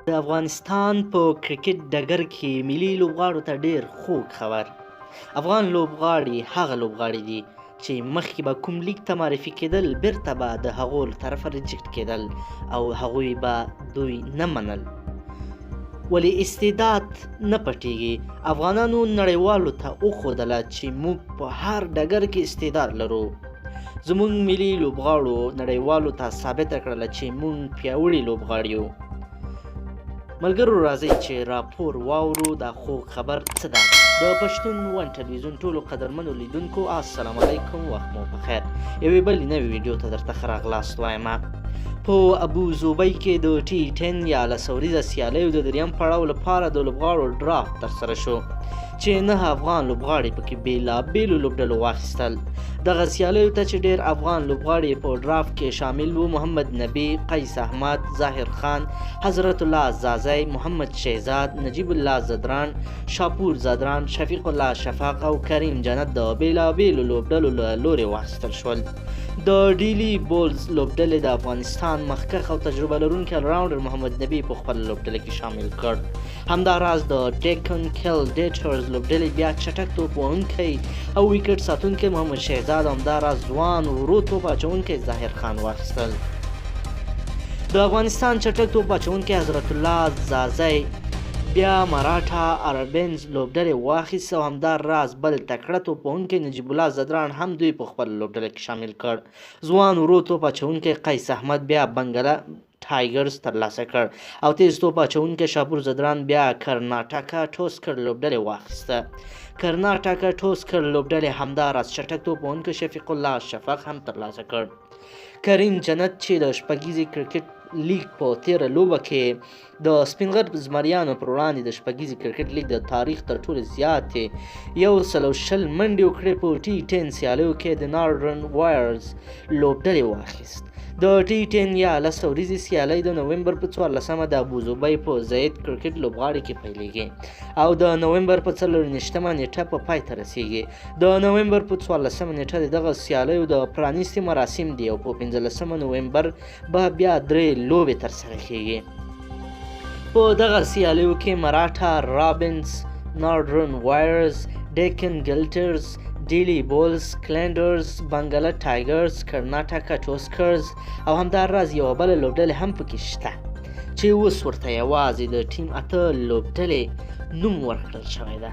د افغانستان په کرکټ ډګر کې ملي لوبغاړو ته ډیر خوږ خبر. افغان لوبغاړي هغه لوبغاړي دي چې مخکې به کوم لیګ ته معرفي کېدل، بیرته به د هغو له طرفه ریجکټ کېدل او هغوی به دوی نه منل. ولې استعداد نه پټېږي. افغانانو نړیوالو ته وښودله چې موږ په هر ډګر کې استعداد لرو. زموږ ملي لوبغاړو نړیوالو ته ثابته کړله چې موږ پیاوړي لوبغاړي یو. ملګرو راځئ چې راپور واورو دا خوږ خبر څه ده. د پښتون ون ټلویزیون ټولو قدرمنو لیدونکو السلام علیکم، وخت مو پخیر. یوې بلې نوې ویډیو ته درته ښه راغلاست وایم. په ابوظبي کې د T10 یا لسوریزه سیالیو د دریم پړاو لپاره د لوبغاړو ډرافت ترسره شو چې 9 افغان لوبغاړي پکې بېلابېلو لوبډلو واخیستل. دغه سیالیو ته چې ډېر افغان لوبغاړي په ډرافت کې شامل وو: محمد نبي، قیس احمد، ظاهر خان، حضرت الله زازی، محمد شهزاد، نجیب الله زدران، شاپور زدران، شفیق الله شفاق او کریم جنت د بېلابېلو لوبډلو له لورې واخیستل شول. د ډیلی بولز لوبډلې د افغانستان مخکښ او تجربه لرونکی الراونډر محمد نبي په خپله لوبډله کې شامل کړ. همداراز د ډیکن کیل ډیټرز لوبډلې بیا چټک توپ وهونکی او ویکټ ساتونکی محمد شهزاد او همداراز ځوان ورو توپ اچوونکی ظاهر خان واخیستل. د افغانستان چټک توپ اچوونکی حضرت الله زازی بیا مراټا اربنز لوبډلې واخیست او همداراز بل تکړه توپ وهونکی نجیب الله زدران هم دوی په خپله لوبډله کې شامل کړ. ځوان ورو توپ اچوونکی قیس احمد بیا بنګله ټایګرز ترلاسه کړ او تیز توپ اچوونکی شاپور زدران بیا کرناټکا ټوسکر لوبډلې واخیسته. کرناټکا ټوسکر لوبډلې همداراز چټک توپ وهونکی شفیق الله شفاق هم ترلاسه کړ. کریم جنت چې د شپږیزې کرکټ لیګ په تیره لوبه کې د سپین غر زمریانو پر وړاندې د شپږیزې کرکټ لیګ د تاریخ تر ټولو زیاتې 120 منډې وکړې، په T10 سیالیو کې د نارډرن وایرز لوبډلې واخیست. د T10 یا لسوریزې سیالۍ د نومبر په 14مه د ابوظبي په زید کرکټ لوبغاړي کې پیلیږي او د نومبر په 24مه نیټه په پای ته رسیږي. د نومبر په 14مه نیټه د دغه سیالیو د پرانیستي مراسم دي او په 15مه نومبر به بیا 3 لوبې ترسره کیږي. په دغه سیالیو کې مراټا رابنز، نارډرن وایرز، ډیکن ګلټرز، ډیلی بولز، کلینډرز، بنګله ټایګرز، کرناټکا ټوسکرز او همداراز یوه بله لوبډلې هم پکې شته چې اوس ورته یوازې د ټیم 8 لوبډلې نوم ورکړل شوی ده.